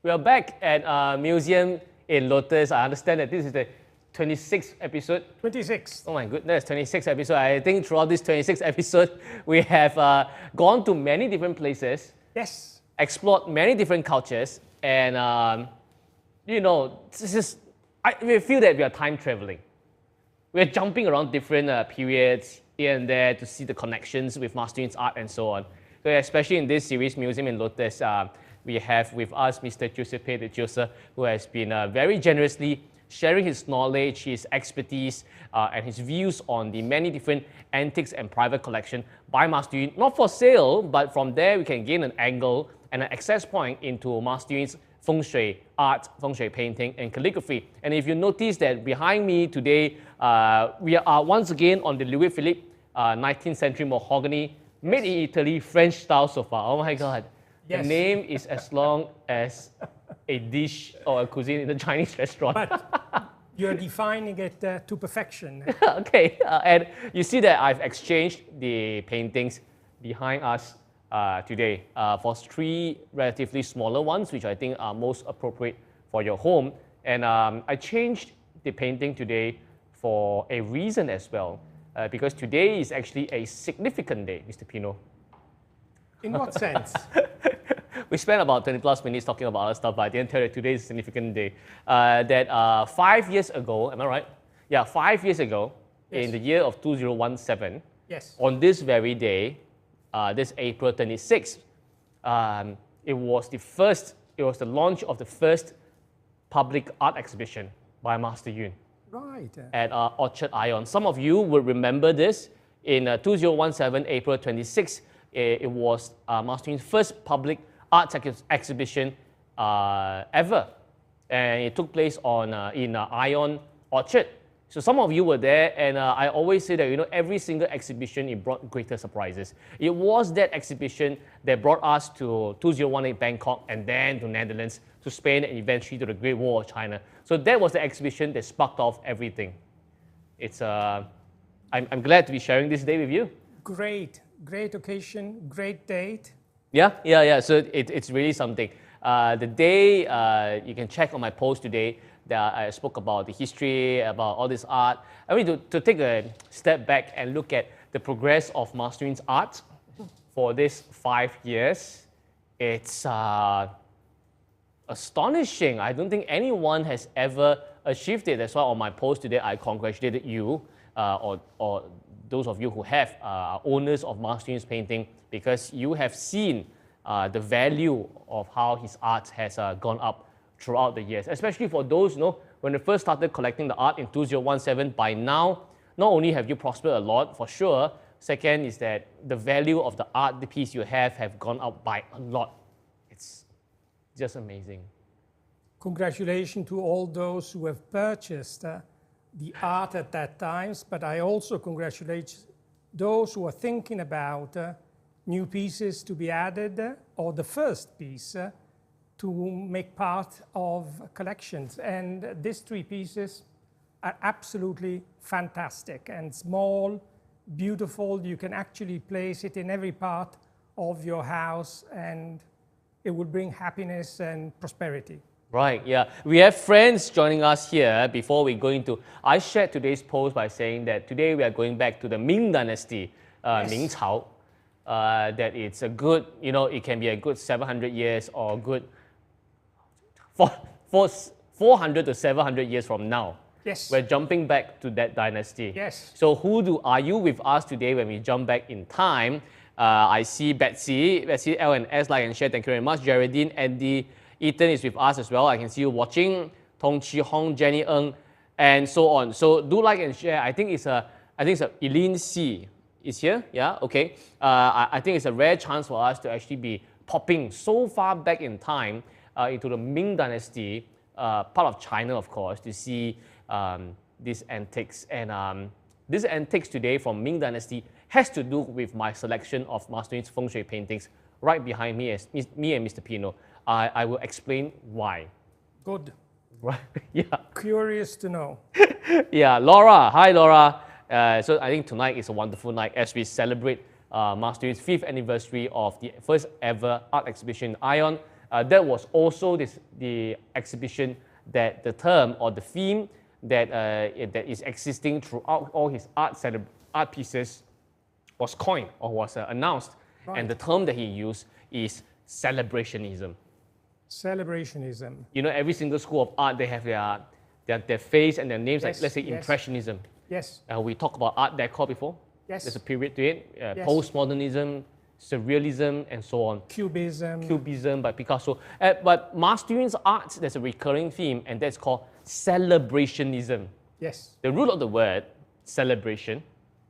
We are back at a museum in Lotus. I understand that this is the 26th episode. 26. Oh my goodness, 26th episode. I think throughout this 26th episode, we have gone to many different places. Yes. Explored many different cultures. And, you know, we feel that we are time traveling. we're jumping around different periods here and there to see the connections with Master Yun's art and so on. So especially in this series, Museum in Lotus, we have with us Mr. Giuseppe De Giosa, who has been very generously sharing his knowledge, his expertise, and his views on the many different antiques and private collection by Master Yun. Not for sale, but from there we can gain an angle and an access point into Master Yun's feng shui art, feng shui painting, and calligraphy. And if you notice that behind me today, we are once again on the Louis Philippe 19th century mahogany, made in Italy, French style sofa. Oh my God. Yes. The name is as long as a dish or a cuisine in a Chinese restaurant. But you're defining it to perfection. Okay, and you see that I've exchanged the paintings behind us today for 3 relatively smaller ones, which I think are most appropriate for your home. And I changed the painting today for a reason as well, because today is actually a significant day, Mr. Pino. In what sense? We spent about 20 plus minutes talking about other stuff, but I didn't tell you today is a significant day. That 5 years ago, am I right? Yeah, 5 years ago, yes, in the year of 2017, yes, on this very day, this April 26th, it was the launch of the first public art exhibition by Master Yun. Right. At Orchard Ion. Some of you will remember this. In 2017, April 26th, it was Master Yun's first public art exhibition ever. And it took place in Ion Orchard. So some of you were there, and I always say that every single exhibition, it brought greater surprises. It was that exhibition that brought us to 2018 Bangkok, and then to Netherlands, to Spain, and eventually to the Great Wall of China. So that was the exhibition that sparked off everything. It's I'm glad to be sharing this day with you. Great occasion, great date. Yeah. So it's really something. The day, you can check on my post today, that I spoke about the history, about all this art. I mean, to take a step back and look at the progress of Master Yun's art for this 5 years, it's astonishing. I don't think anyone has ever achieved it. That's why on my post today, I congratulated you, or those of you who have owners of Master Yun's painting, because you have seen the value of how his art has gone up throughout the years, especially for those, when they first started collecting the art in 2017, by now, not only have you prospered a lot, for sure, second is that the value of the art, the piece you have gone up by a lot. It's just amazing. Congratulations to all those who have purchased the art at that time, but I also congratulate those who are thinking about new pieces to be added, or the first piece to make part of collections. And these 3 pieces are absolutely fantastic and small, beautiful. You can actually place it in every part of your house, and it will bring happiness and prosperity. Right, yeah. We have friends joining us here before we go into... I shared today's post by saying that today we are going back to the Ming Dynasty, yes, Ming Cao. That it's a good, it can be a good 700 years or a good 400 to 700 years from now. Yes. We're jumping back to that dynasty. Yes. So are you with us today when we jump back in time? I see Betsy, L and S, like and share, thank you very much. Geraldine, Andy, Ethan is with us as well. I can see you watching. Tong Chi Hong, Jenny Ng, and so on. So do like and share. I think it's Eileen C is here. Yeah, okay. I think it's a rare chance for us to actually be popping so far back in time into the Ming Dynasty, part of China, of course, to see these antiques. And these antiques today from Ming Dynasty has to do with my selection of Master Yun's feng shui paintings right behind me, me and Mr. Pino. I will explain why. Good. Right, yeah. Curious to know. Yeah, Laura. Hi, Laura. So I think tonight is a wonderful night as we celebrate Master Yun's 5th anniversary of the first ever art exhibition in Ion. That was also the exhibition that the term or the theme that is existing throughout all his art pieces was coined or was announced. Right. And the term that he used is celebrationism. Celebrationism. Every single school of art, they have their face and their names, yes, like let's say, yes, Impressionism. Yes. We talked about Art Deco before. Yes. There's a period to it. Yes. Postmodernism, Surrealism, and so on. Cubism. Cubism by Picasso. But Maastricht's art, there's a recurring theme, and that's called celebrationism. Yes. The root of the word, celebration,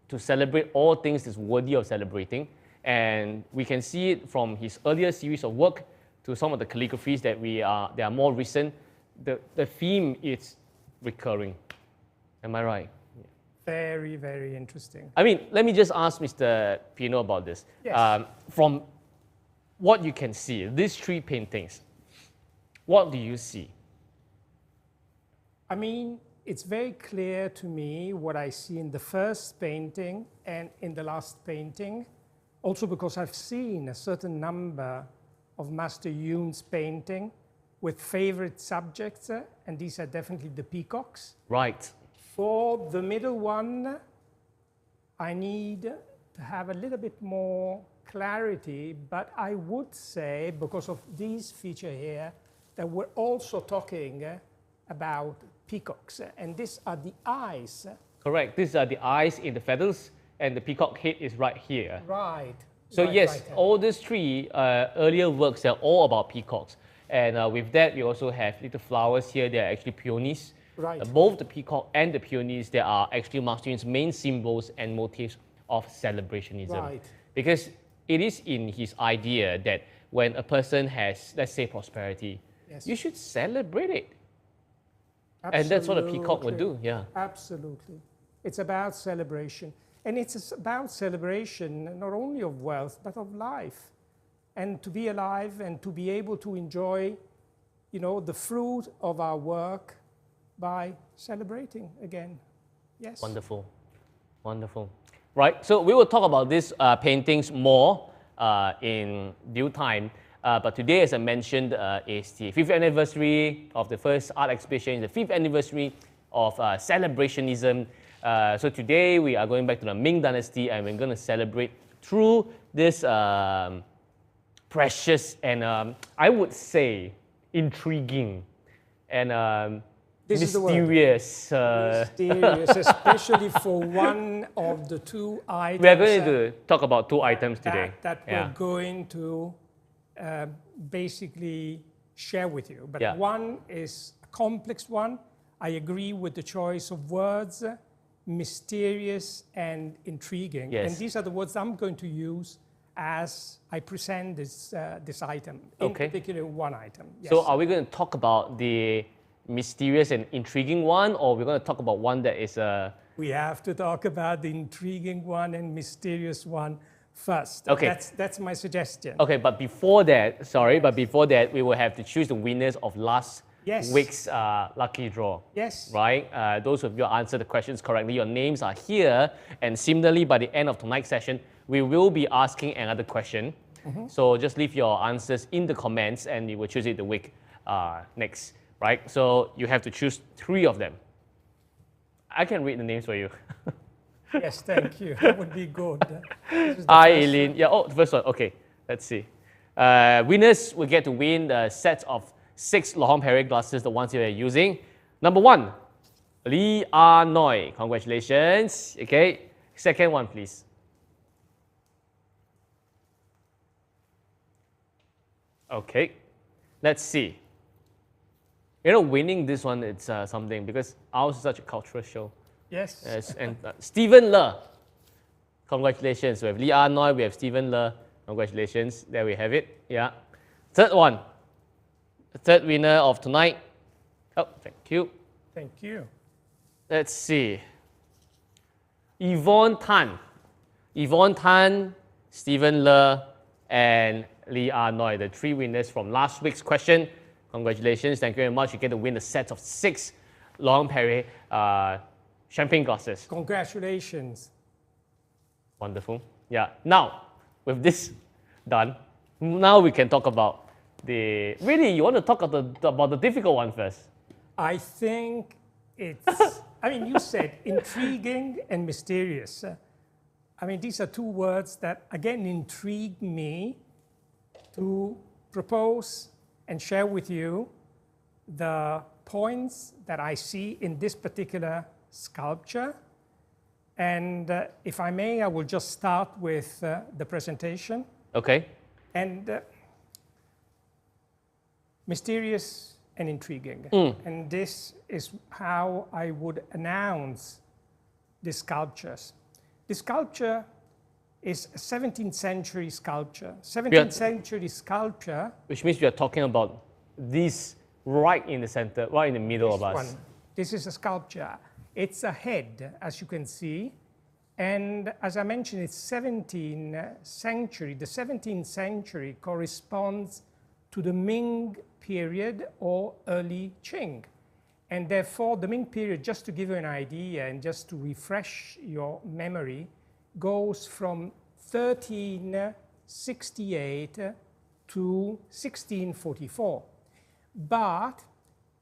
to celebrate all things that's worthy of celebrating. And we can see it from his earlier series of work to some of the calligraphies that are more recent. The theme is recurring. Am I right? Very, very interesting. I mean, let me just ask Mr. Pino about this. Yes. From what you can see, these three paintings, what do you see? I mean, it's very clear to me what I see in the first painting and in the last painting, also because I've seen a certain number of Master Yoon's painting with favorite subjects, and these are definitely the peacocks. Right. For the middle one, I need to have a little bit more clarity, but I would say, because of these feature here, that we're also talking about peacocks, and these are the eyes. Correct. These are the eyes in the feathers, and the peacock head is right here. Right. So right, yes, right, all these three earlier works are all about peacocks. And with that, we also have little flowers here. They are actually peonies. Right. Both the peacock and the peonies, they are actually Maastricht's main symbols and motifs of celebrationism. Right. Because it is in his idea that when a person has, let's say, prosperity, Yes. you should celebrate it. Absolutely. And that's what a peacock would do, yeah. Absolutely. It's about celebration. And it's about celebration not only of wealth, but of life. And to be alive and to be able to enjoy, the fruit of our work by celebrating again. Yes. Wonderful. Wonderful. Right, so we will talk about these paintings more in due time. But today, as I mentioned, is the 5th anniversary of the first art exhibition, the 5th anniversary of celebrationism. So today, we are going back to the Ming Dynasty, and we're going to celebrate through this precious and, I would say, intriguing and mysterious. Mysterious, especially for one of the two items. We are going to talk about two items today. That we're going to basically share with you. But one is a complex one. I agree with the choice of words, mysterious and intriguing. Yes. And these are the words I'm going to use as I present this item, in particular one item. Yes. So are we going to talk about the mysterious and intriguing one, or we're going to talk about one that is We have to talk about the intriguing one and mysterious one first. Okay. That's my suggestion. Okay, but before that, we will have to choose the winners of last week's lucky draw. Yes. Right? Those of you who answered the questions correctly, your names are here. And similarly, by the end of tonight's session, we will be asking another question. So just leave your answers in the comments, and we will choose it the week next. Right? So you have to choose 3 of them. I can read the names for you. Yes, thank you. That would be good. Hi, Eileen. Yeah, the first one. Okay, let's see. Winners will get to win the sets of 6 Laurent Perrier glasses, the ones you are using. Number 1, Lee Ah Noi. Congratulations. Okay. Second one, please. Okay. Let's see. Winning this one, it's something, because ours is such a cultural show. Yes. Yes, and Stephen Le. Congratulations. We have Lee Ah Noi, we have Stephen Le. Congratulations. There we have it. Yeah. Third one. The third winner of tonight. Oh, thank you. Thank you. Let's see. Yvonne Tan. Yvonne Tan, Stephen Le, and Lee Ah Noi, the 3 winners from last week's question. Congratulations. Thank you very much. You get to win the set of 6 Laurent Perrier champagne glasses. Congratulations. Wonderful. Yeah. Now, with this done, now we can talk about really, you want to talk about the difficult one first? I think it's, you said intriguing and mysterious. These are 2 words that, again, intrigue me to propose and share with you the points that I see in this particular sculpture. And if I may, I will just start with the presentation. Okay. And mysterious and intriguing. And this is how I would announce the sculptures. The sculpture is a 17th century sculpture. 17th century sculpture. Which means we are talking about this right in the center, right in the middle of us. This is a sculpture. It's a head, as you can see. And as I mentioned, it's 17th century. The 17th century corresponds to the Ming period or early Qing. And therefore, the Ming period, just to give you an idea and just to refresh your memory, goes from 1368 to 1644. But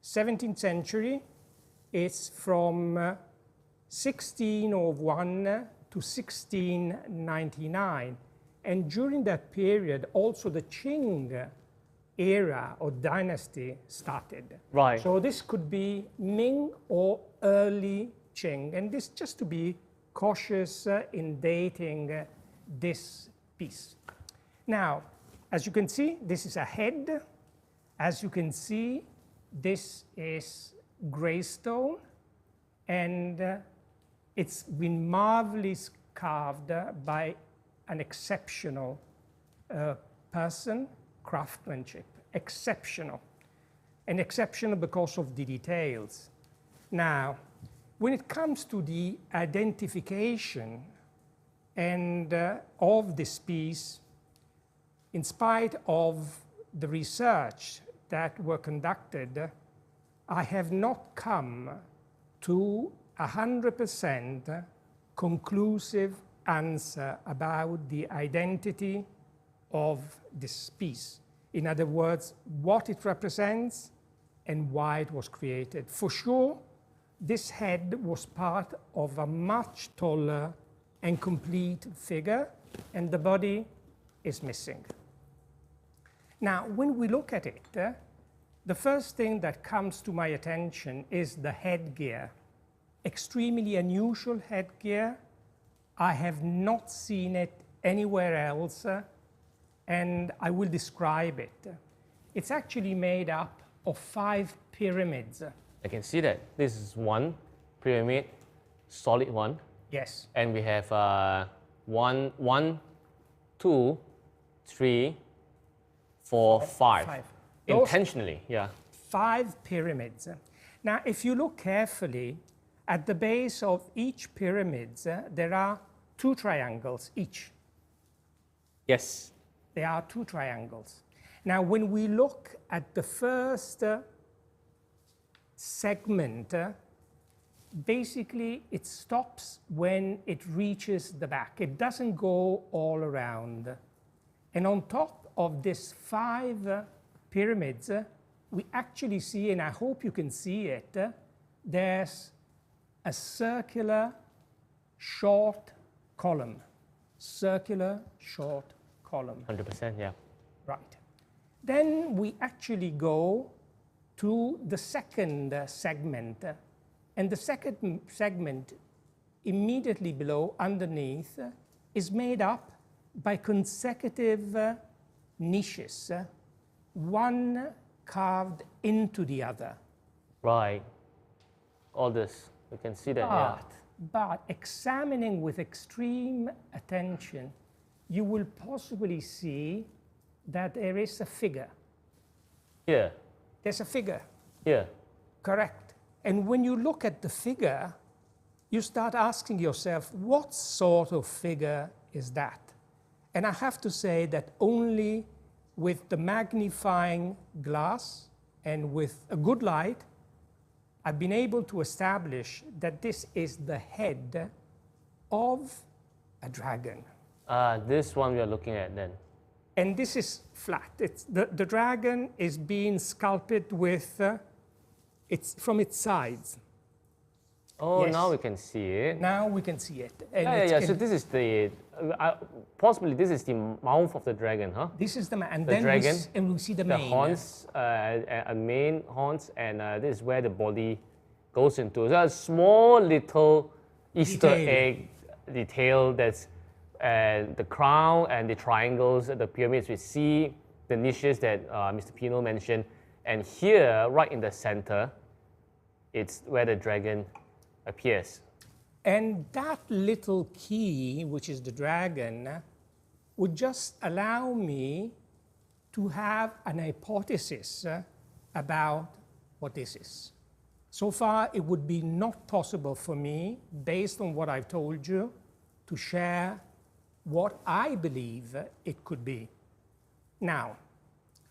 17th century is from 1601 to 1699. And during that period, also the Qing era or dynasty started. Right. So this could be Ming or early Qing. And this just to be cautious in dating this piece. Now, as you can see, this is a head. As you can see, this is gray stone, and it's been marvelously carved by an exceptional person, craftsmanship, exceptional. And exceptional because of the details. Now, when it comes to the identification and of this piece, in spite of the research that were conducted, I have not come to 100% conclusive answer about the identity of this piece. In other words, what it represents and why it was created. For sure, this head was part of a much taller and complete figure, and the body is missing. Now, when we look at it, the first thing that comes to my attention is the headgear. Extremely unusual headgear. I have not seen it anywhere else, and I will describe it. It's actually made up of 5 pyramids. I can see that. This is one pyramid, solid one. Yes. And we have 1, 2, 3, 4, 5. Intentionally, yeah. 5 pyramids. Now, if you look carefully, at the base of each pyramid, there are 2 triangles each. Yes. There are 2 triangles. Now, when we look at the first segment, basically it stops when it reaches the back. It doesn't go all around. And on top of these 5 pyramids, we actually see, and I hope you can see it, there's a circular short column. Circular short column. 100%, yeah. Right. Then we actually go to the second segment. And the second segment, immediately below, underneath, is made up by consecutive niches, one carved into the other. Right. All this, we can see that, yeah. But examining with extreme attention, you will possibly see that there is a figure. Here. There's a figure. Here. Correct. And when you look at the figure, you start asking yourself, what sort of figure is that? And I have to say that only with the magnifying glass and with a good light, I've been able to establish that this is the head of a dragon. This one we are looking at then. And this is flat. The dragon is being sculpted with, it's from its sides. Oh, Yes. now we can see it. Now we can see it. And Yeah. So this is the, possibly this is the mouth of the dragon, huh? This is the and The then dragon, we see the The mane. horns, main horns, and this is where the body goes into. So a small little Easter Detail. egg detail that's the crown and the triangles, the pyramids. We see the niches that Mr. Pino mentioned. And here, right in the center, it's where the dragon appears. And that little key, which is the dragon, would just allow me to have an hypothesis about what this is. So far, it would be not possible for me, based on what I've told you, to share what I believe it could be. Now,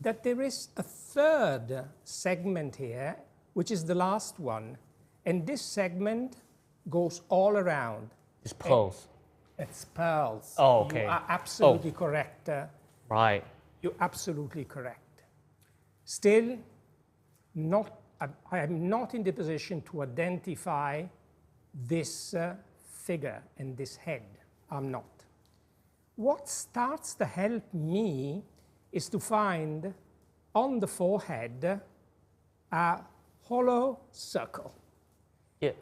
that there is a third segment here, which is the last one, and this segment goes all around. It's pearls. It's pearls. Oh, okay. You are absolutely correct. Right. You're absolutely correct. Still, I am not in the position to identify this figure and this head. I'm not. What starts to help me is to find on the forehead a hollow circle. Yeah.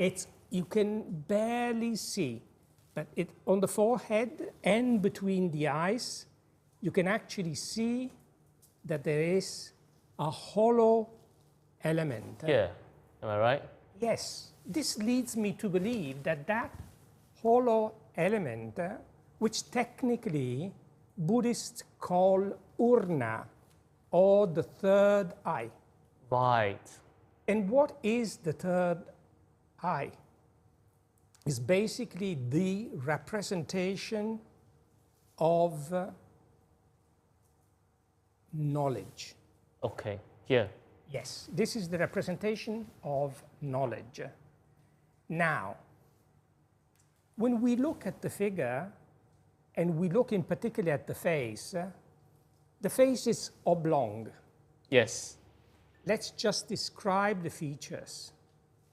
You can barely see, but on the forehead and between the eyes, you can actually see that there is a hollow element. Yeah, am I right? Yes, this leads me to believe that that hollow element, which technically Buddhists call urna, or the third eye. Right. And what is the third eye? Is basically the representation of knowledge. Okay, here. Yes, this is the representation of knowledge. Now, when we look at the figure, and we look in particular at the face is oblong. Yes. Let's just describe the features.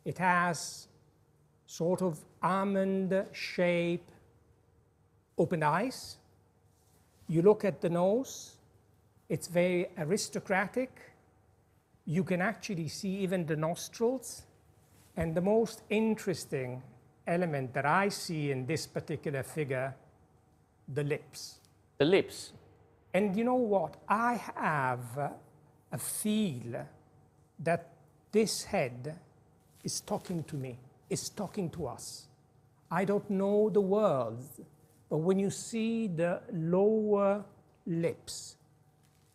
It has sort of almond shape, open eyes. You look at the nose, it's very aristocratic. You can actually see even the nostrils. And the most interesting element that I see in this particular figure, the lips. The lips. And you know what? I have a feel that this head is talking to me, is talking to us. I don't know the words, but when you see the lower lips,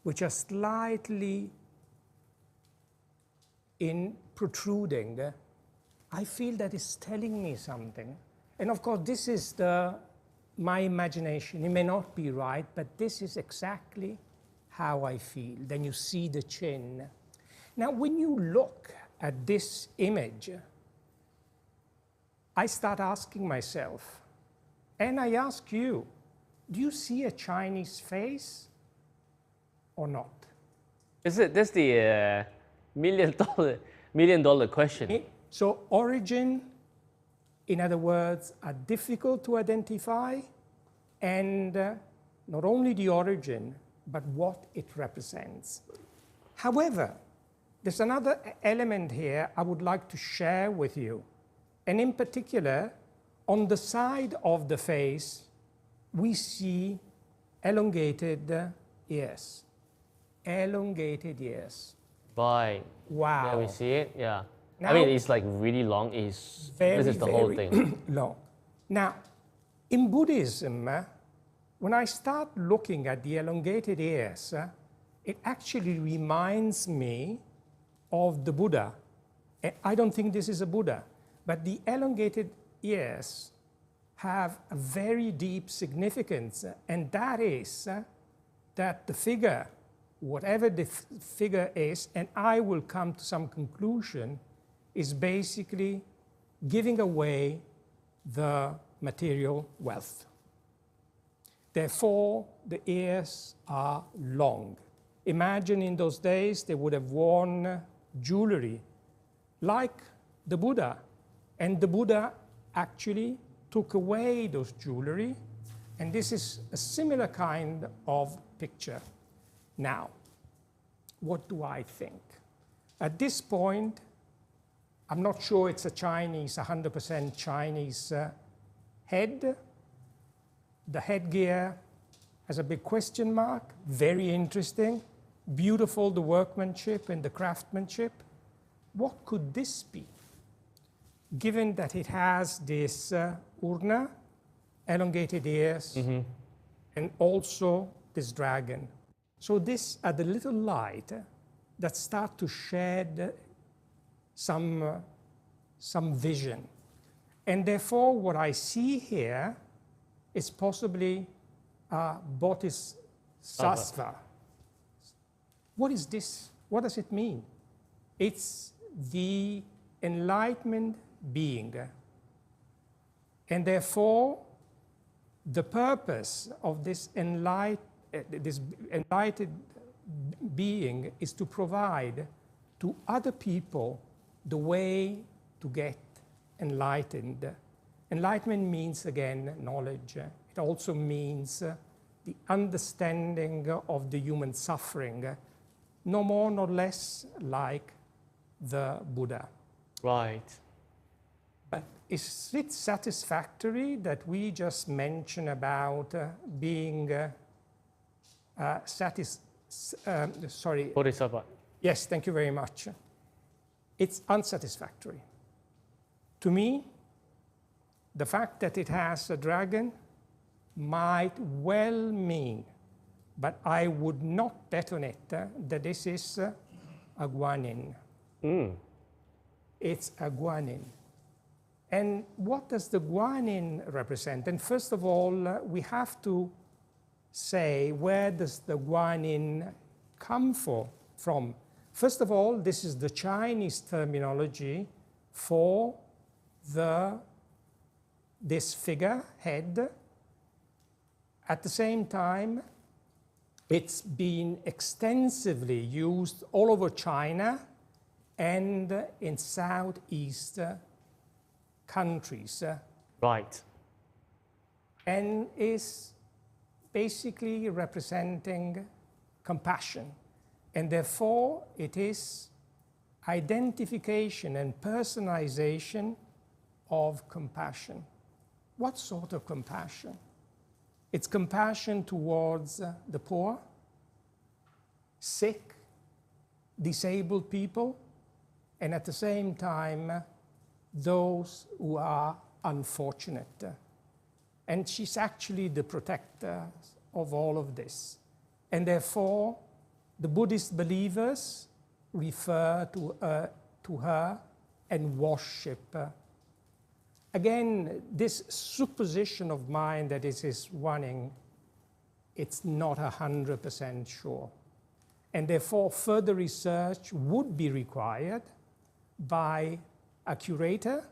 which are slightly protruding, I feel that it's telling me something. And of course, this is my imagination. It may not be right, but this is exactly how I feel. Then you see the chin. Now, when you look at this image, I start asking myself, and I ask you, do you see a Chinese face or not? That's the million dollar question. So origin, in other words, are difficult to identify, and not only the origin, but what it represents. However, there's another element here I would like to share with you. And in particular, on the side of the face, we see elongated ears. Elongated ears. Right. Wow. Yeah, we see it, yeah. Now, I mean, it's like really long. This is the whole thing. Long. Now, in Buddhism, when I start looking at the elongated ears, it actually reminds me of the Buddha. I don't think this is a Buddha, but the elongated ears have a very deep significance, and that is that the figure, whatever the figure is, and I will come to some conclusion, is basically giving away the material wealth. Therefore, the ears are long. Imagine in those days they would have worn jewelry like the Buddha, and the Buddha actually took away those jewelry, and this is a similar kind of picture. Now, what do I think? At this point, I'm not sure it's a 100% Chinese head, The headgear has a big question mark, very interesting, beautiful the workmanship and the craftsmanship. What could this be? Given that it has this urna, elongated ears, and also this dragon. So these are the little light that start to shed some vision. And therefore, what I see here is possibly bodhisattva. What is this? What does it mean? It's the enlightenment being. And therefore, the purpose of this enlightened being is to provide to other people the way to get enlightened. Enlightenment means, again, knowledge. It also means the understanding of the human suffering, no more nor less like the Buddha. Right. But is it satisfactory that we just mention about being Bodhisattva. Yes, thank you very much. It's unsatisfactory. To me, the fact that it has a dragon might well mean, but I would not bet on it, that this is a guanyin. It's a guanyin. And what does the guanyin represent? And first of all, we have to say, where does the guanyin come from? First of all, this is the Chinese terminology for this figure, head. At the same time, it's been extensively used all over China and in Southeast countries. Right. And is basically representing compassion. And therefore, it is identification and personalization of compassion. What sort of compassion? It's compassion towards the poor, sick, disabled people, and at the same time, those who are unfortunate. And she's actually the protector of all of this. And therefore, the Buddhist believers refer to her and worship. Again, this supposition of mine that it is wanting, it's not 100% sure. And therefore, further research would be required by a curator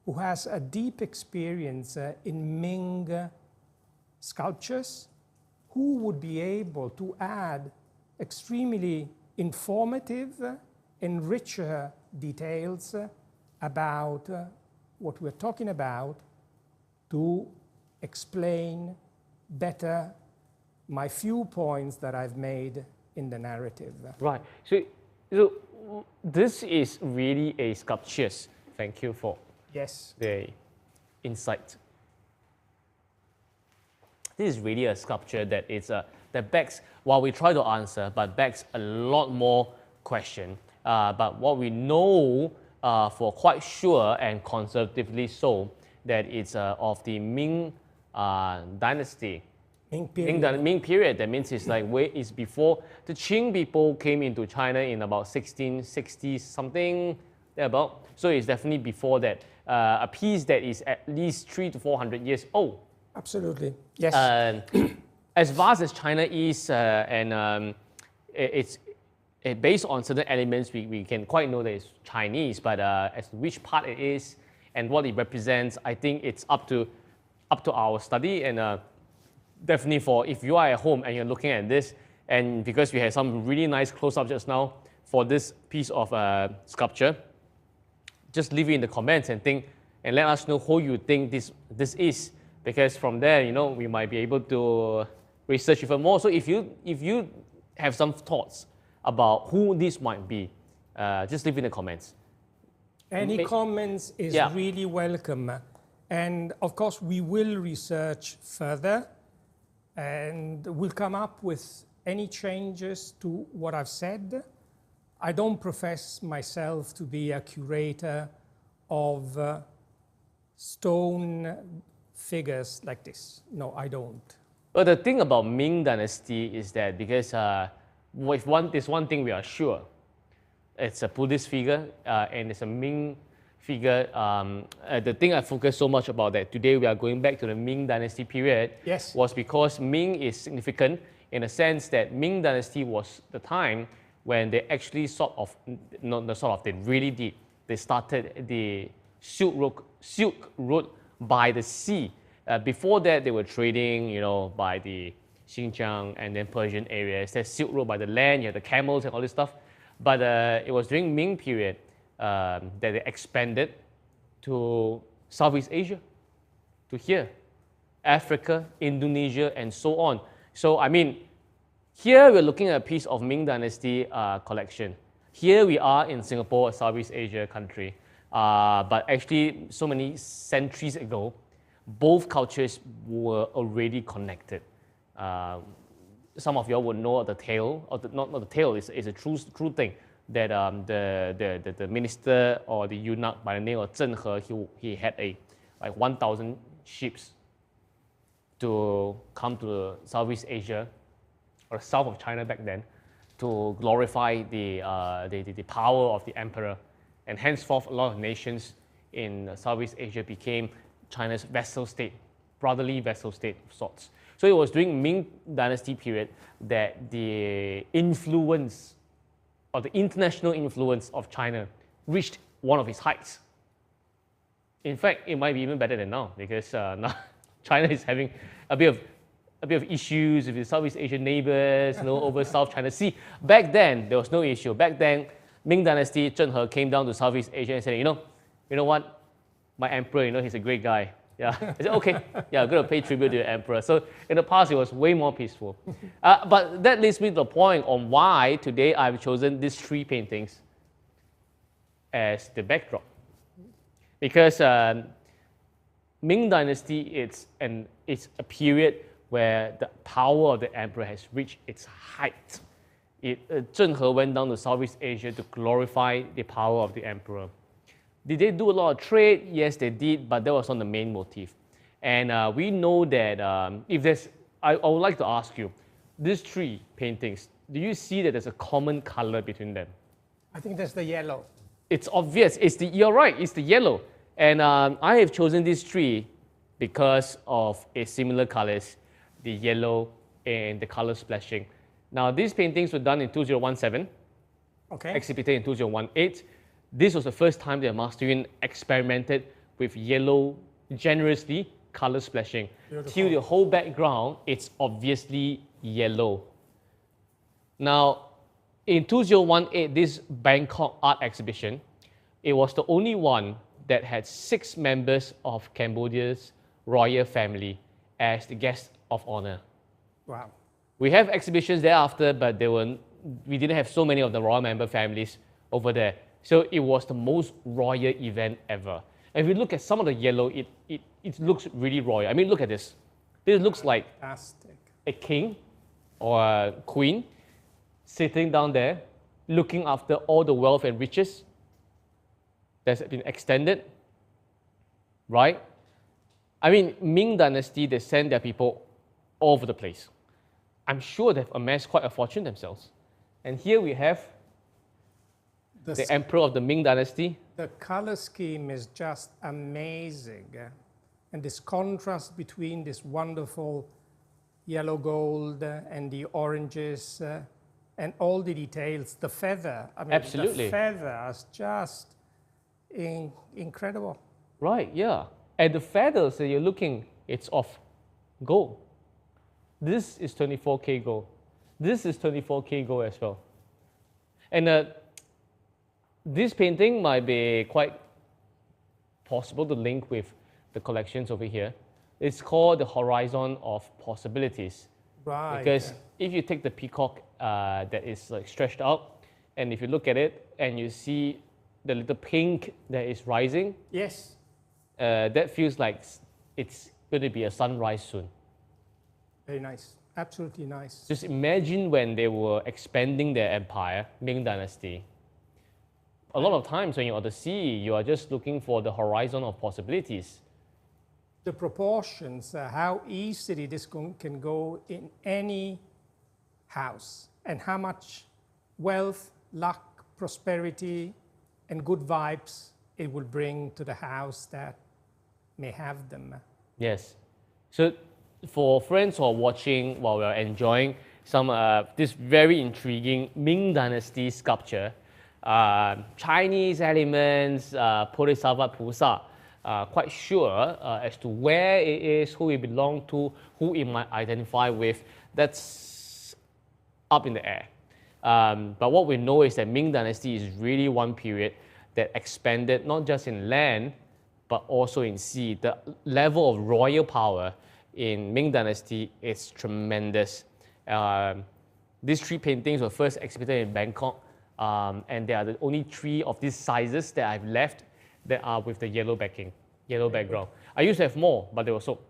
who has a deep experience in Ming sculptures, who would be able to add extremely informative and richer details about what we're talking about to explain better my few points that I've made in the narrative. Right. So this is really a sculpture. Thank you for the insight. This is really a sculpture that that begs, while we try to answer, but begs a lot more question. But what we know for quite sure and conservatively so, that it's of the Ming dynasty. Ming period. Ming period. That means it's like it's before the Qing people came into China in about 1660 something about. So it's definitely before that. A piece that is at least 300 to 400 years old. Absolutely. Yes. As vast as China is, and it's based on certain elements, we can quite know that it's Chinese. But as to which part it is and what it represents, I think it's up to our study. And definitely, for if you are at home and you're looking at this, and because we have some really nice close-up just now for this piece of sculpture, just leave it in the comments and let us know who you think this is, because from there, we might be able to research even more. So if you have some thoughts about who this might be, just leave it in the comments. Any comments is really welcome. And of course, we will research further and we'll come up with any changes to what I've said. I don't profess myself to be a curator of stone figures like this. No, I don't. But the thing about Ming Dynasty is that because there's one thing we are sure, it's a Buddhist figure and it's a Ming figure. The thing I focus so much about that today we are going back to the Ming Dynasty period was because Ming is significant in the sense that Ming Dynasty was the time when they actually they really did. They started the Silk Road by the sea. Before that, they were trading, by the Xinjiang and then Persian areas. There's Silk Road by the land, you have the camels and all this stuff. But it was during Ming period that they expanded to Southeast Asia, to here, Africa, Indonesia, and so on. So, I mean, here we're looking at a piece of Ming Dynasty collection. Here we are in Singapore, a Southeast Asia country. But actually, so many centuries ago, both cultures were already connected. Some of you all would know the tale, or not the tale, it's a true thing, that the minister or the eunuch by the name of Zheng He had like 1,000 ships to come to Southeast Asia, or south of China back then, to glorify the power of the emperor. And henceforth, a lot of nations in Southeast Asia became China's vassal state, brotherly vassal state of sorts. So it was during Ming Dynasty period that the influence, or the international influence of China reached one of its heights. In fact, it might be even better than now, because now China is having a bit of issues with the Southeast Asian neighbors, over South China Sea. Back then, there was no issue. Back then, Ming Dynasty, Zheng He came down to Southeast Asia and said, you know what? My emperor, he's a great guy. Yeah. He said, okay, yeah, I'm going to pay tribute to your emperor. So in the past, it was way more peaceful. But that leads me to the point on why today I've chosen these three paintings as the backdrop. Because Ming Dynasty, it's a period where the power of the emperor has reached its height. Zheng He went down to Southeast Asia to glorify the power of the emperor. Did they do a lot of trade? Yes, they did, but that was not the main motive. And we know that I would like to ask you, these three paintings, do you see that there's a common color between them? I think that's the yellow. It's obvious. You're right, it's the yellow. And I have chosen these three because of a similar colors, the yellow and the color splashing. Now, these paintings were done in 2017, exhibited in 2018. This was the first time that Master Yun experimented with yellow, generously color splashing. Till the whole background, it's obviously yellow. Now, in 2018, this Bangkok art exhibition, it was the only one that had 6 members of Cambodia's royal family as the guests of honor. Wow. We have exhibitions thereafter, but we didn't have so many of the royal member families over there. So it was the most royal event ever. And if you look at some of the yellow, it looks really royal. I mean, look at this. This looks like a king or a queen sitting down there, looking after all the wealth and riches that's been extended, right? I mean, Ming Dynasty, they send their people all over the place. I'm sure they've amassed quite a fortune themselves. And here we have the emperor of the Ming Dynasty. The color scheme is just amazing. And this contrast between this wonderful yellow gold and the oranges and all the details, the feather. I mean, absolutely. The feather is just incredible. Right, yeah. And the feathers that you're looking, it's of gold. This is 24K gold. This is 24K gold as well. And this painting might be quite possible to link with the collections over here. It's called the Horizon of Possibilities. Right. Because if you take the peacock that is like stretched out, and if you look at it and you see the little pink that is rising, yes, that feels like it's going to be a sunrise soon. Very nice. Absolutely nice. Just imagine when they were expanding their empire, Ming Dynasty. A lot of times when you're at the sea, you are just looking for the horizon of possibilities. The proportions, how easily this can go in any house, and how much wealth, luck, prosperity, and good vibes it will bring to the house that may have them. Yes. So for friends who are watching while we're enjoying some this very intriguing Ming Dynasty sculpture, Chinese elements, Bodhisattva Pusa, quite sure as to where it is, who it belongs to, who it might identify with, that's up in the air. But what we know is that Ming Dynasty is really one period that expanded not just in land, but also in sea. The level of royal power in Ming Dynasty is tremendous. These three paintings were first exhibited in Bangkok, and there are the only three of these sizes that I've left that are with the yellow backing, yellow background. I used to have more, but they were sold.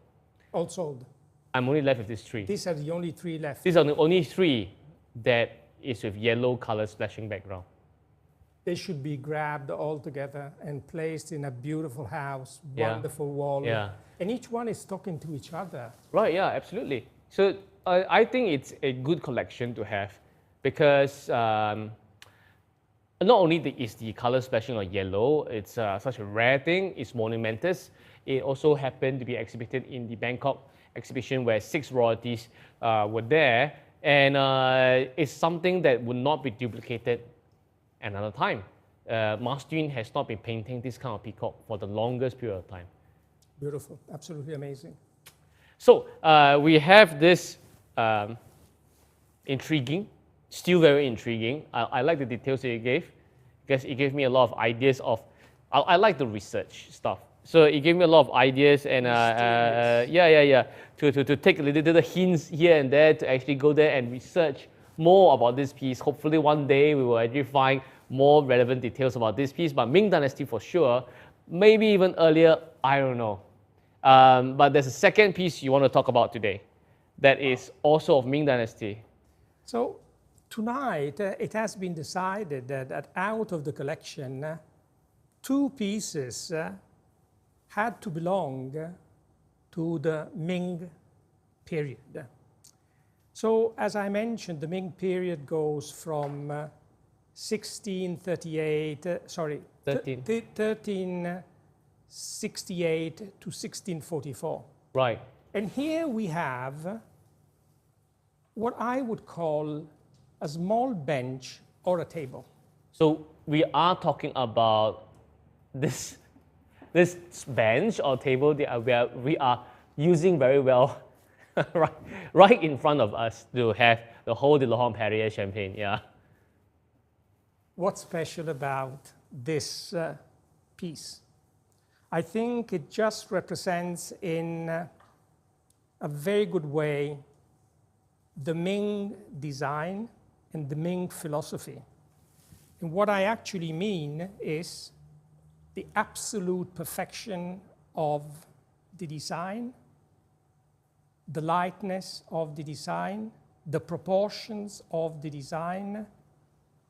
All sold. I'm only left with these three. These are the only three left. These are the only three that is with yellow color splashing background. They should be grabbed all together and placed in a beautiful house, Yeah. wonderful wall. Yeah. And each one is talking to each other. Right, yeah, absolutely. So I think it's a good collection to have because not only is the color splashing on yellow, it's such a rare thing, it's monumentous. It also happened to be exhibited in the Bangkok exhibition where 6 royalties were there, and it's something that would not be duplicated another time. Master Yun has not been painting this kind of peacock for the longest period of time. Beautiful, absolutely amazing. So we have this intriguing, still very intriguing. I like the details that you gave because it gave me a lot of ideas of, I like the research stuff. So it gave me a lot of ideas and to take a little hints here and there to actually go there and research more about this piece. Hopefully one day we will actually find more relevant details about this piece, but Ming Dynasty for sure, maybe even earlier, I don't know. But there's a second piece you want to talk about today that is also of Ming Dynasty. So tonight it has been decided that out of the collection, 2 pieces had to belong to the Ming period. So as I mentioned, the Ming period goes from 1368 to 1644. Right. And here we have what I would call a small bench or a table. So we are talking about this bench or table that we are using very well right in front of us to have the whole de Lahong Perrier champagne. Yeah. What's special about this piece? I think it just represents in a very good way the Ming design and the Ming philosophy. And what I actually mean is the absolute perfection of the design, the lightness of the design, the proportions of the design,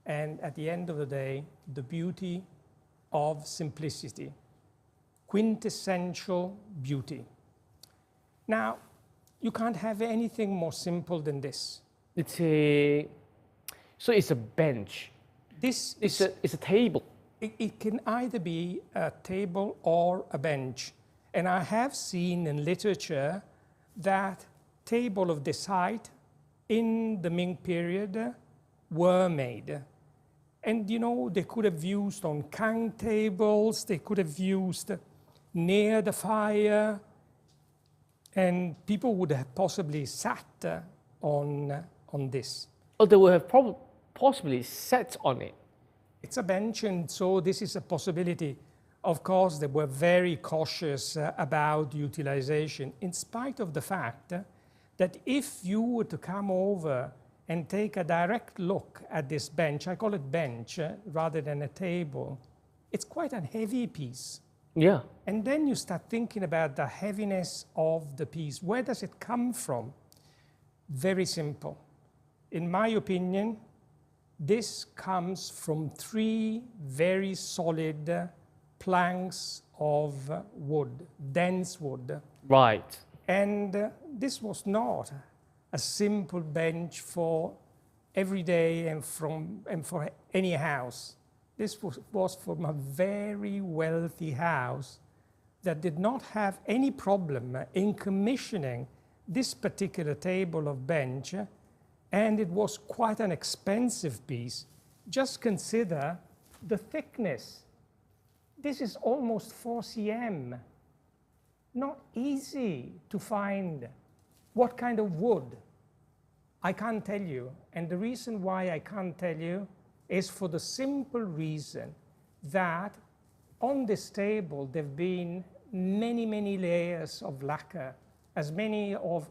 and at the end of the day, the beauty of simplicity, quintessential beauty. Now, you can't have anything more simple than this. So it's a bench. It's a table. It can either be a table or a bench. And I have seen in literature that table of this height in the Ming period were made. And you know, they could have used on kang tables, they could have used near the fire, and people would have possibly sat on this. Oh, they would have possibly sat on it. It's a bench, and so this is a possibility. Of course, they were very cautious about utilization, in spite of the fact that if you were to come over and take a direct look at this bench, I call it bench rather than a table, it's quite a heavy piece. Yeah. And then you start thinking about the heaviness of the piece. Where does it come from? Very simple. In my opinion, this comes from 3 very solid planks of wood, dense wood. Right. And this was not a simple bench for every day and for any house. This was from a very wealthy house that did not have any problem in commissioning this particular table of bench, and it was quite an expensive piece. Just consider the thickness. This is almost 4 cm. Not easy to find. What kind of wood? I can't tell you. And the reason why I can't tell you is for the simple reason that on this table there have been many, many layers of lacquer, as many of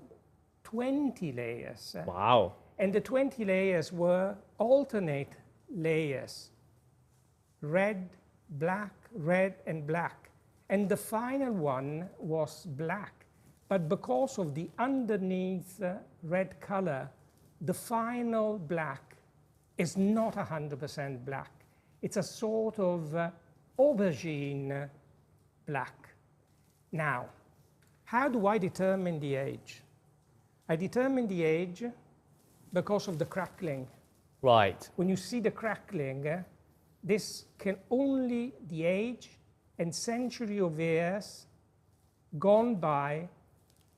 20 layers. Wow. And the 20 layers were alternate layers, red, and black. And the final one was black. But because of the underneath red color, the final black is not 100% black. It's a sort of aubergine black. Now, how do I determine the age? I determine the age because of the crackling. Right. When you see the crackling, this can only the age and century of years gone by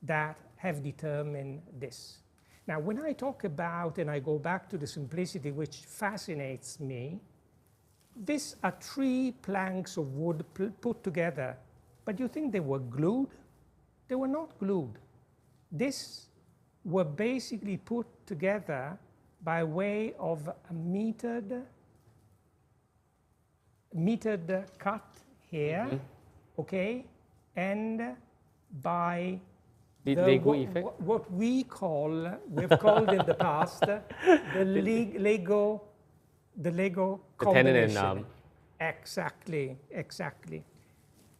that have determined this. Now, when I talk about, and I go back to the simplicity which fascinates me, these are 3 planks of wood put together. But you think they were glued? They were not glued. These were basically put together by way of a metered cut here, okay, and by Lego effect? what we've called in the past the Lego combination. Exactly.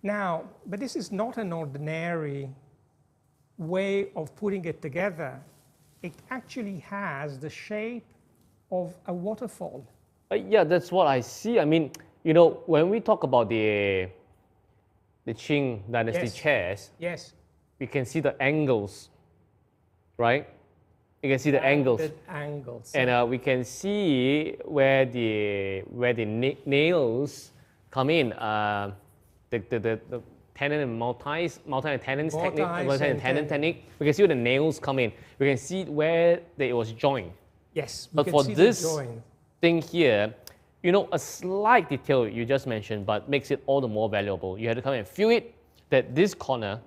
Now, but this is not an ordinary way of putting it together. It actually has the shape of a waterfall. Yeah, that's what I see. I mean, you know, when we talk about the Qing dynasty chairs, Yes. we can see the angles, right? You can see the angles. And we can see where the nails come in. The tenon and multi-tenon technique. We can see where the nails come in. We can see where it was joined. Yes. But for this thing here, you know, a slight detail you just mentioned, but makes it all the more valuable. You have to come and feel it that this corner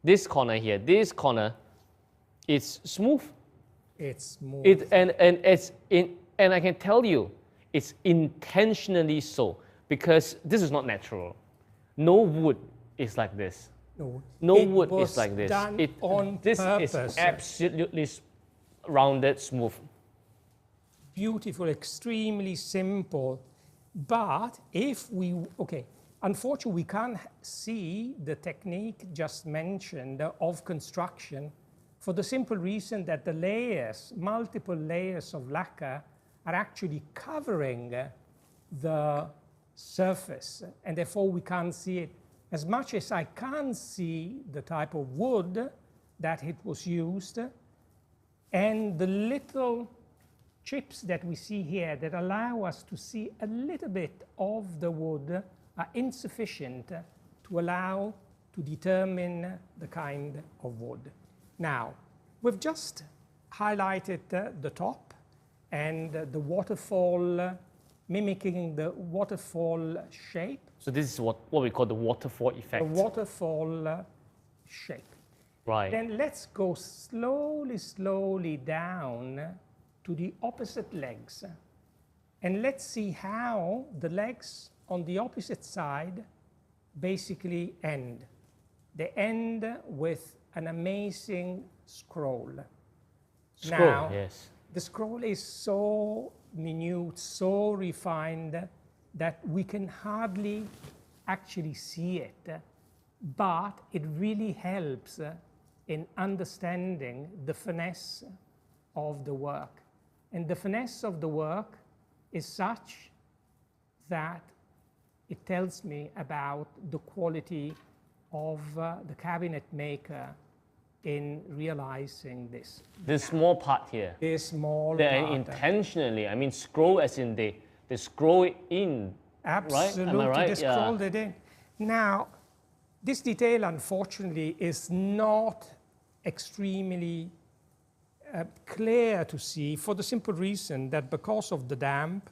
here, this corner, it's smooth. It's smooth. And I can tell you, it's intentionally so, because this is not natural. No wood is like this. No wood is like this. This is absolutely rounded, smooth. Beautiful, extremely simple. But if we, unfortunately, we can't see the technique just mentioned of construction for the simple reason that the layers, multiple layers of lacquer, are actually covering the surface, and therefore we can't see it. As much as I can't see the type of wood that it was used, and the little chips that we see here that allow us to see a little bit of the wood are insufficient to allow to determine the kind of wood. Now, we've just highlighted the top and the waterfall, mimicking the waterfall shape. So this is what we call the waterfall effect. The waterfall shape. Right. Then let's go slowly down to the opposite legs. And let's see how the legs on the opposite side basically end. They end with an amazing scroll. Now, yes. The scroll is so minute, so refined, that we can hardly actually see it, but it really helps in understanding the finesse of the work. And the finesse of the work is such that it tells me about the quality of the cabinet maker in realizing this. This small part here. This small They part. intentionally, I mean, scroll as in they scroll it in. Absolutely, right? Am I right? they scrolled it in. Now, this detail, unfortunately, is not extremely clear to see for the simple reason that because of the damp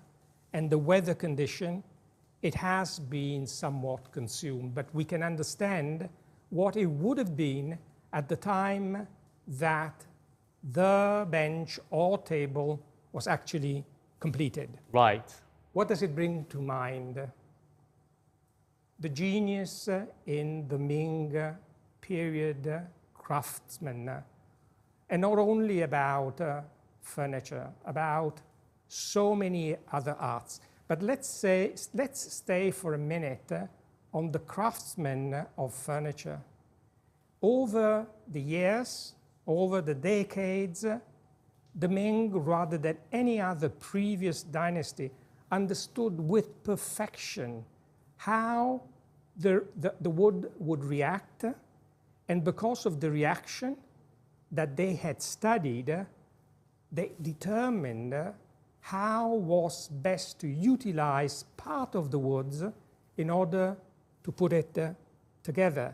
and the weather condition, it has been somewhat consumed. But we can understand what it would have been at the time that the bench or table was actually completed. Right. What does it bring to mind? The genius in the Ming period craftsmen, and not only about furniture, about so many other arts. But let's stay for a minute on the craftsmen of furniture. Over the years, over the decades, the Ming, rather than any other previous dynasty, understood with perfection how the wood would react, and because of the reaction that they had studied, they determined how was best to utilize part of the woods in order to put it together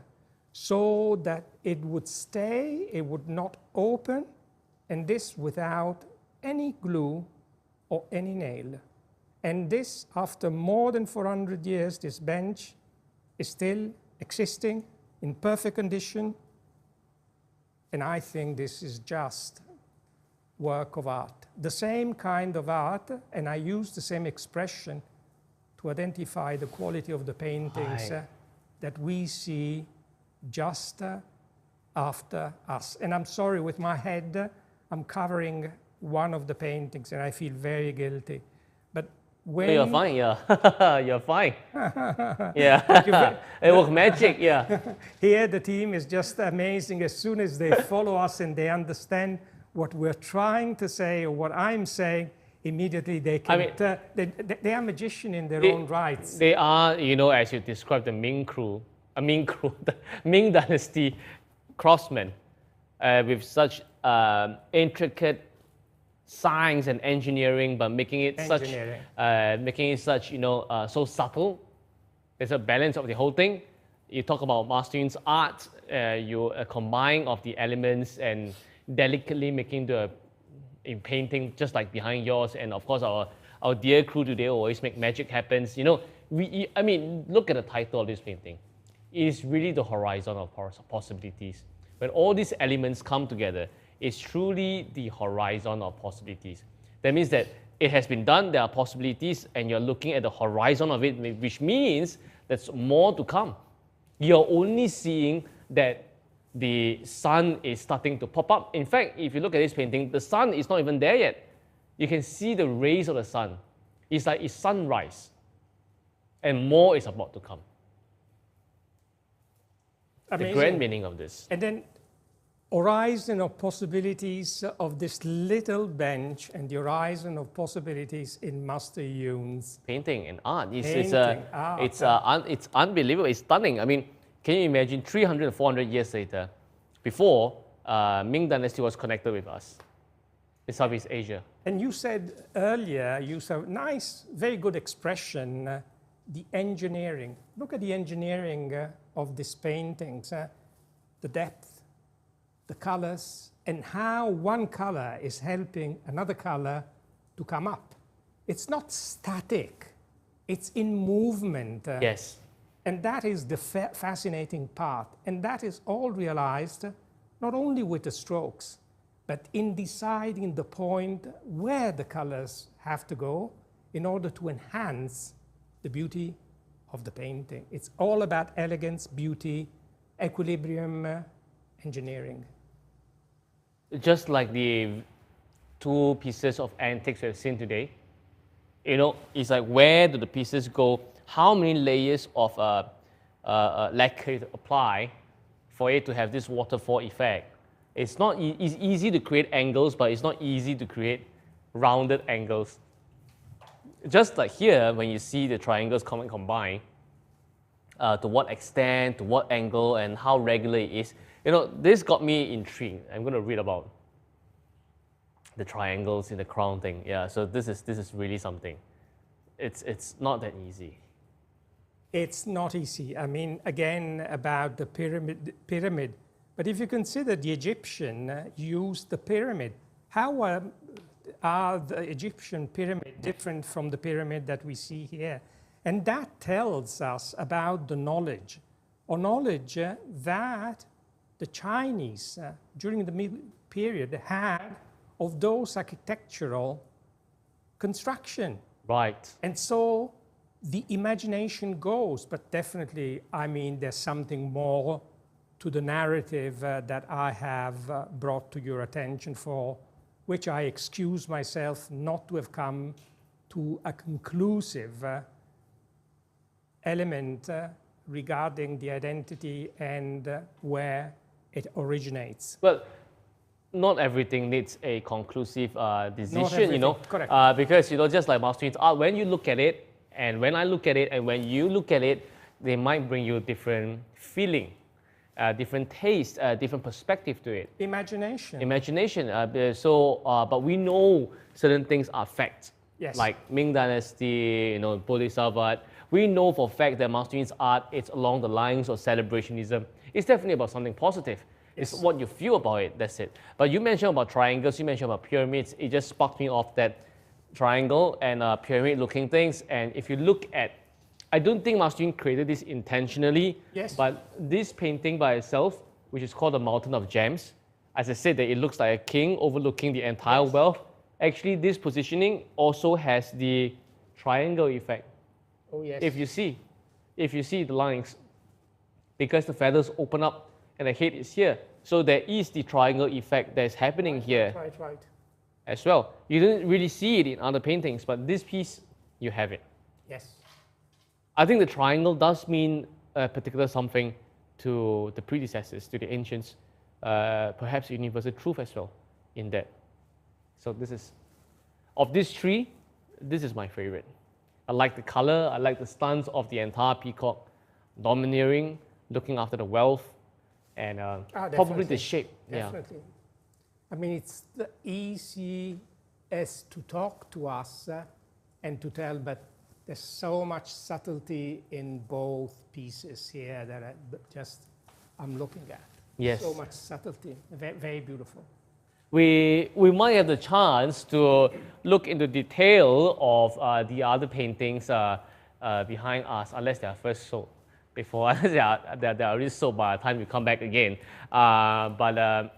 so that it would stay, it would not open, and this without any glue or any nail. And this, after more than 400 years, this bench is still existing in perfect condition. And I think this is just work of art. The same kind of art, and I use the same expression to identify the quality of the paintings that we see just after us. And I'm sorry, with my head, I'm covering one of the paintings, and I feel very guilty. But when you're fine, yeah. You're fine. Yeah. It was magic, yeah. Here, the team is just amazing. As soon as they follow us and they understand what we're trying to say or what I'm saying, immediately they can. They are magicians in their own rights. They are, you know, as you described, the Ming the Ming Dynasty craftsmen with such intricate science and engineering, but making it such, you know, so subtle. There's a balance of the whole thing. You talk about mastering art, you combine of the elements and delicately making in painting, just like behind yours. And of course, our dear crew today always make magic happen. You know, I mean, look at the title of this painting. It is really the horizon of possibilities. When all these elements come together, it's truly the horizon of possibilities. That means that it has been done, there are possibilities, and you're looking at the horizon of it, which means there's more to come. You're only seeing that the sun is starting to pop up. In fact, if you look at this painting, the sun is not even there yet. You can see the rays of the sun. It's like it's sunrise, and more is about to come. Amazing. The grand meaning of this. And then horizon of possibilities of this little bench and the horizon of possibilities in Master Yun's painting and art. It's unbelievable. It's stunning. I mean, can you imagine 300 and 400 years later, before Ming Dynasty was connected with us in Southeast Asia? And you said earlier, you said nice, very good expression, the engineering. Look at the engineering of these paintings, the depth, the colors, and how one color is helping another color to come up. It's not static, it's in movement. Yes. And that is the fascinating part. And that is all realized not only with the strokes, but in deciding the point where the colors have to go in order to enhance the beauty of the painting. It's all about elegance, beauty, equilibrium, engineering. Just like the two pieces of antiques we've seen today, you know, it's like where do the pieces go? How many layers of lacquer to apply for it to have this waterfall effect. It's not it's easy to create angles, but it's not easy to create rounded angles. Just like here, when you see the triangles combine, to what extent, to what angle, and how regular it is, this got me intrigued. I'm going to read about the triangles in the crown thing. Yeah, so this is really something. It's not that easy. It's not easy. I mean, again, about the pyramid. But if you consider the Egyptian used the pyramid, how are the Egyptian pyramid different from the pyramid that we see here? And that tells us about the knowledge, or knowledge that the Chinese, during the Middle period, had of those architectural construction. Right. And so the imagination goes, but definitely, I mean, there's something more to the narrative that I have brought to your attention, for which I excuse myself not to have come to a conclusive element regarding the identity and where it originates. Well, not everything needs a conclusive decision, Correct. because just like Master Yin's art, when you look at it, and when I look at it, and when you look at it, they might bring you different feeling, different taste, different perspective to it. Imagination. But we know certain things are facts. Yes. Like Ming Dynasty, Bodhisattva. We know for a fact that Master Yin's art, it's along the lines of celebrationism. It's definitely about something positive. Yes. It's what you feel about it, that's it. But you mentioned about triangles, you mentioned about pyramids. It just sparked me off that triangle and pyramid looking things. And if you look at, I don't think Master Yin created this intentionally, yes, but this painting by itself, which is called the Mountain of Gems, as I said, that it looks like a king overlooking the entire wealth. Actually, this positioning also has the triangle effect. Oh, yes. If you see the lines, because the feathers open up and the head is here, so there is the triangle effect that's happening here Right. as well. You didn't really see it in other paintings, but this piece, you have it. Yes. I think the triangle does mean a particular something to the predecessors, to the ancients, perhaps universal truth as well in that. So this is, of this tree, this is my favorite. I like the color, I like the stance of the entire peacock, domineering, looking after the wealth, and probably the shape. Definitely. Yeah. I mean, it's the easiest to talk to us and to tell, but there's so much subtlety in both pieces here that I'm looking at. Yes. So much subtlety, very, very beautiful. We might have the chance to look into detail of the other paintings behind us, unless they are first sold. Before they are already sold by the time we come back again. But I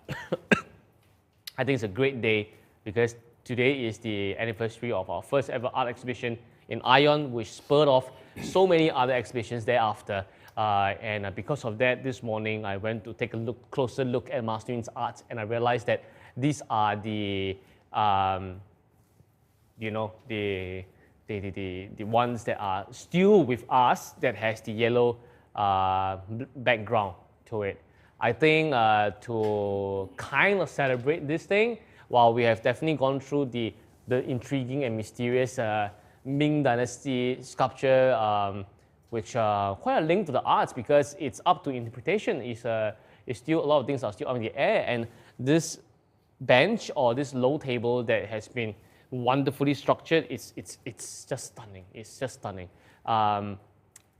think it's a great day because today is the anniversary of our first ever art exhibition in Ion, which spurred off so many other exhibitions thereafter. And because of that, this morning I went to take a closer look at Master Yin's art, and I realized that these are the ones that are still with us, that has the yellow background to it. I think to kind of celebrate this thing, while we have definitely gone through the intriguing and mysterious Ming Dynasty sculpture, which quite a link to the arts because it's up to interpretation. It's still, a lot of things are still up in the air, and this bench or this low table that has been wonderfully structured, it's just stunning. It's just stunning.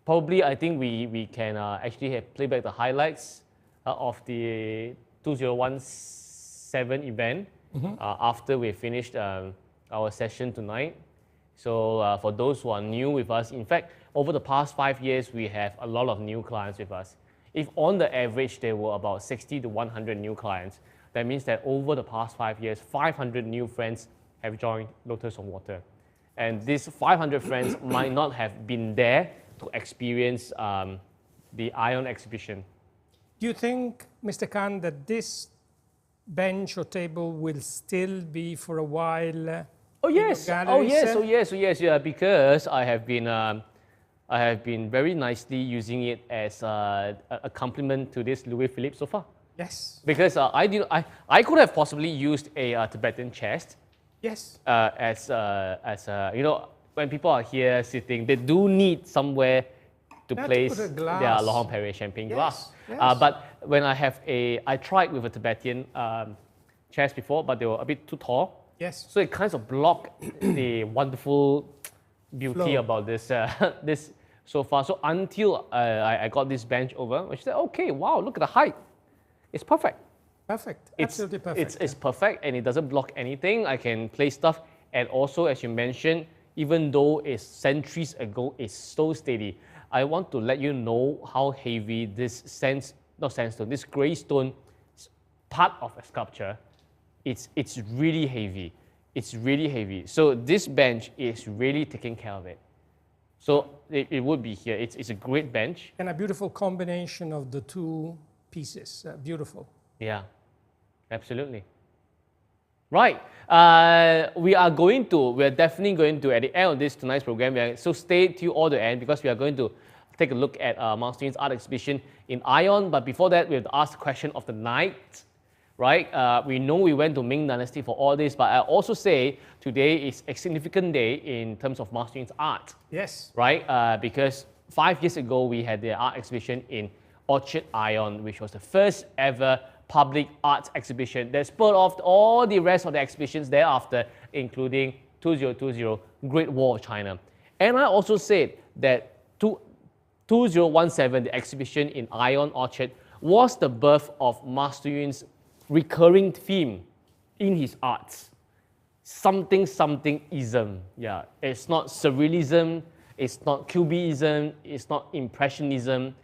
Probably, I think we can actually play back the highlights of the 2017 event after we finished our session tonight. So for those who are new with us, in fact, over the past 5 years, we have a lot of new clients with us. If on the average, there were about 60 to 100 new clients, that means that over the past 5 years, 500 new friends have joined Lotus on Water. And these 500 friends might not have been there to experience the Ion exhibition. Do you think, Mr. Khan, that this bench or table will still be for a while? Oh yes, yeah, because I have been I have been very nicely using it as a complement to this Louis Philippe so far. Yes. Because I could have possibly used a Tibetan chest Yes. as you know, when people are here sitting, they do need somewhere to place put a glass. their Laurent Perrier champagne glass. Yes. But when I tried with a Tibetan chest before, but they were a bit too tall. Yes. So it kind of blocked the wonderful beauty Flow. about this this sofa. So until I got this bench over, I said, okay, wow, look at the height. It's perfect. Perfect. It's, Absolutely perfect. It's perfect and it doesn't block anything. I can place stuff. And also, as you mentioned, even though it's centuries ago, it's so steady. I want to let you know how heavy this this grey stone part of a sculpture. It's really heavy. It's really heavy. So this bench is really taking care of it. So it would be here. It's a great bench. And a beautiful combination of the two pieces. Beautiful. Yeah, absolutely. Right. We're definitely going to, at the end of this tonight's program, so stay till all the end because we are going to take a look at Master Yun's art exhibition in Ion. But before that, we have to ask the question of the night. Right? We know we went to Ming Dynasty for all this, but I also say today is a significant day in terms of Master Yun's art. Yes. Right? Because 5 years ago, we had the art exhibition in Orchard Ion, which was the first ever public art exhibition that spurred off all the rest of the exhibitions thereafter, including 2020 Great Wall of China. And I also said that 2017, the exhibition in Ion Orchard, was the birth of Master Yun's recurring theme in his arts. Something-ism. Yeah, it's not surrealism, it's not cubism, it's not impressionism.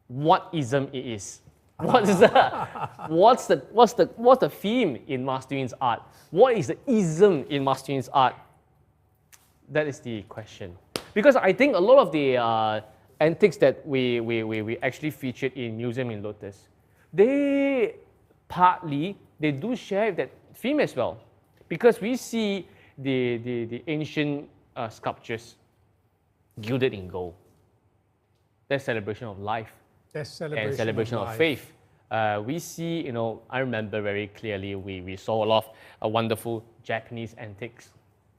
What ism it is? What is that? What's the theme in Master Yun's art? What is the ism in Master Yun's art? That is the question. Because I think a lot of the antiques that we actually featured in Museum in Lotus, they do share that theme as well. Because we see the ancient sculptures gilded in gold. That's celebration of life. That's celebration and celebration of of faith. We see, I remember very clearly, we saw a lot of wonderful Japanese antiques,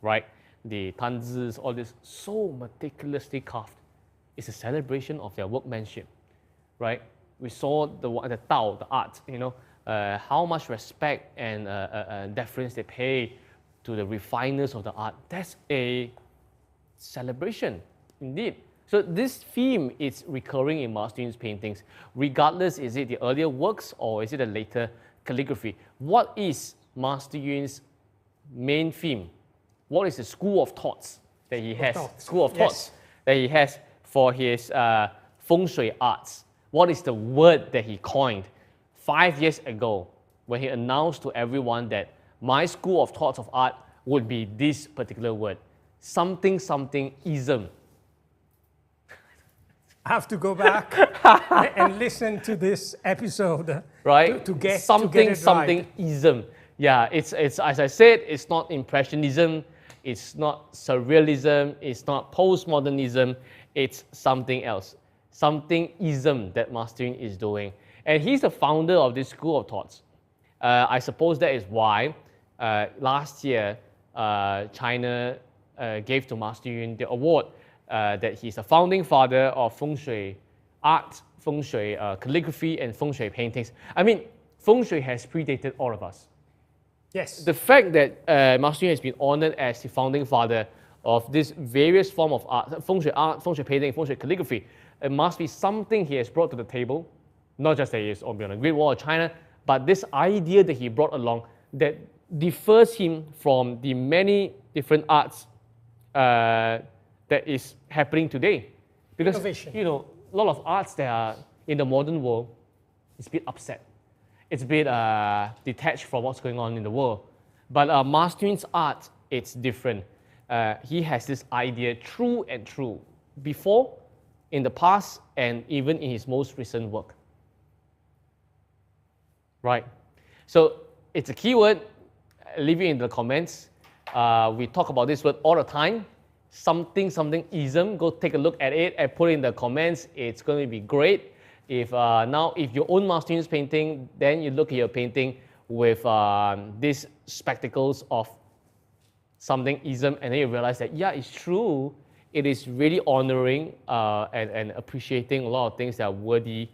right? The tanzis, all this, so meticulously carved. It's a celebration of their workmanship, right? We saw the Tao, the art, how much respect and deference they pay to the refiners of the art. That's a celebration, indeed. So this theme is recurring in Master Yun's paintings, regardless is it the earlier works or is it a later calligraphy. What is Master Yun's main theme? What is the school of thoughts that he has? School of thoughts that he has for his fengshui arts. What is the word that he coined 5 years ago when he announced to everyone that my school of thoughts of art would be this particular word, something-ism. I have to go back and listen to this episode, right? To get something-ism. Yeah, it's as I said, it's not impressionism, it's not surrealism, it's not postmodernism, it's something else. Something-ism that Master Yun is doing. And he's the founder of this school of thoughts. I suppose that is why last year China gave to Master Yun the award that he's the founding father of feng shui art, feng shui calligraphy, and feng shui paintings. I mean, feng shui has predated all of us. Yes. The fact that Master Yun has been honored as the founding father of this various form of art, feng shui painting, feng shui calligraphy, it must be something he has brought to the table, not just that he is on the Great Wall of China, but this idea that he brought along that differs him from the many different arts that is happening today. Because, innovation. A lot of arts that are in the modern world, it's a bit upset. It's a bit detached from what's going on in the world. But Master Yun's art, it's different. He has this idea true and true, before, in the past, and even in his most recent work. Right? So it's a keyword. Leave it in the comments. We talk about this word all the time. something-ism, go take a look at it and put it in the comments. It's going to be great. If now, if you own Master painting, then you look at your painting with these spectacles of something-ism, and then you realize that, yeah, it's true. It is really honoring and appreciating a lot of things that are worthy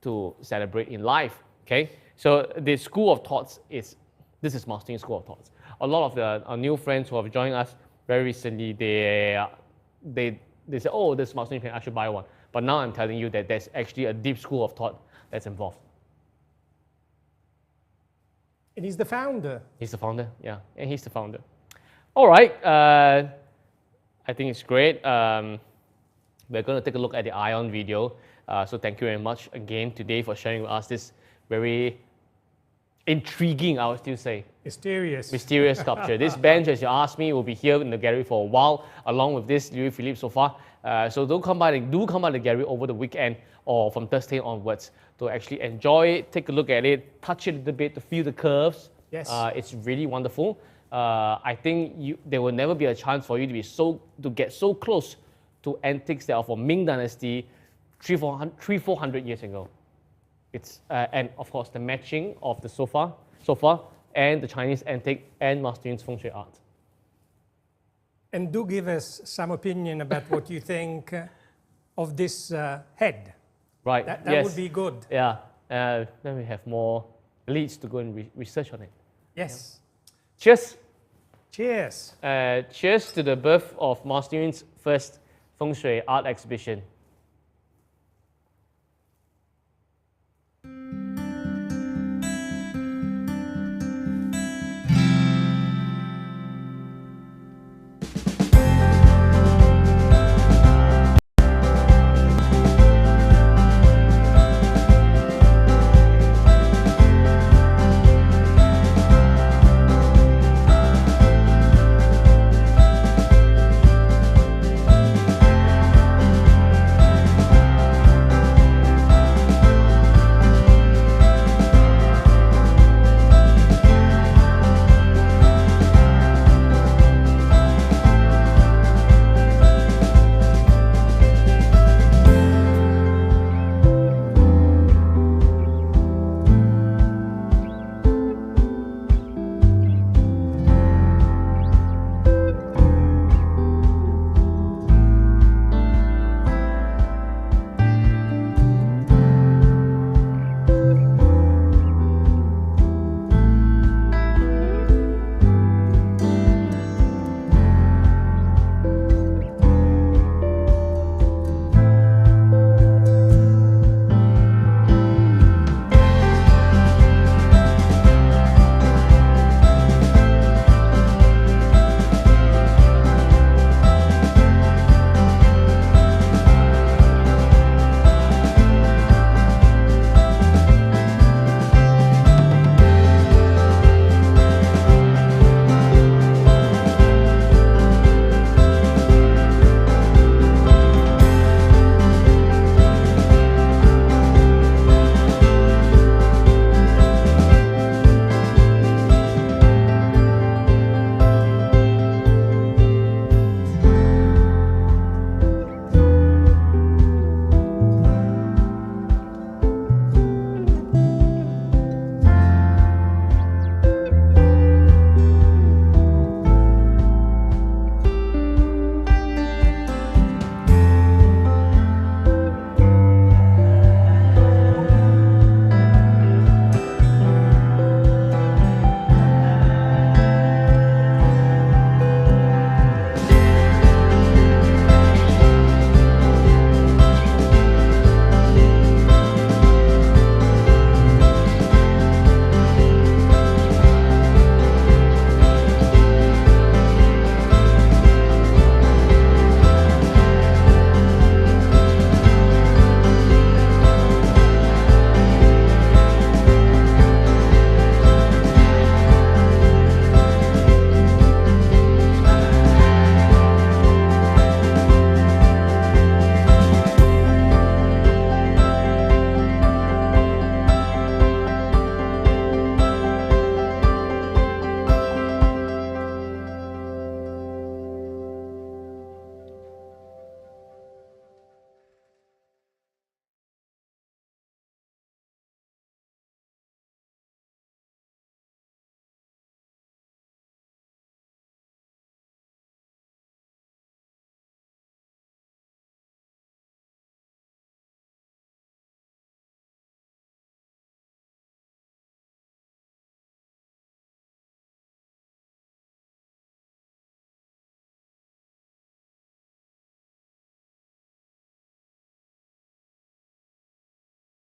to celebrate in life, okay? So the school of thoughts this is Master School of Thoughts. A lot of our new friends who have joined us very recently, they say, oh, this Master painting, I should buy one. But now I'm telling you that there's actually a deep school of thought that's involved. And he's the founder. He's the founder, yeah, and he's the founder. All right, I think it's great. We're going to take a look at the Ion video. So thank you very much again today for sharing with us this very intriguing, I would still say, mysterious sculpture. This bench, as you asked me, will be here in the gallery for a while, along with this Louis Philippe sofa. So do come by the gallery over the weekend or from Thursday onwards to actually enjoy it, take a look at it, touch it a little bit to feel the curves. Yes. It's really wonderful. I think there will never be a chance for you to get so close to antiques that are from Ming Dynasty 300-400 years ago. It's and of course the matching of the sofa and the Chinese antique and Master Yun's feng shui art. And do give us some opinion about what you think of this head. Right. That yes. would be good. Yeah. Then we have more leads to go and research on it. Yes. Yeah. Cheers. Cheers. Cheers to the birth of Master Yun's first feng shui art exhibition.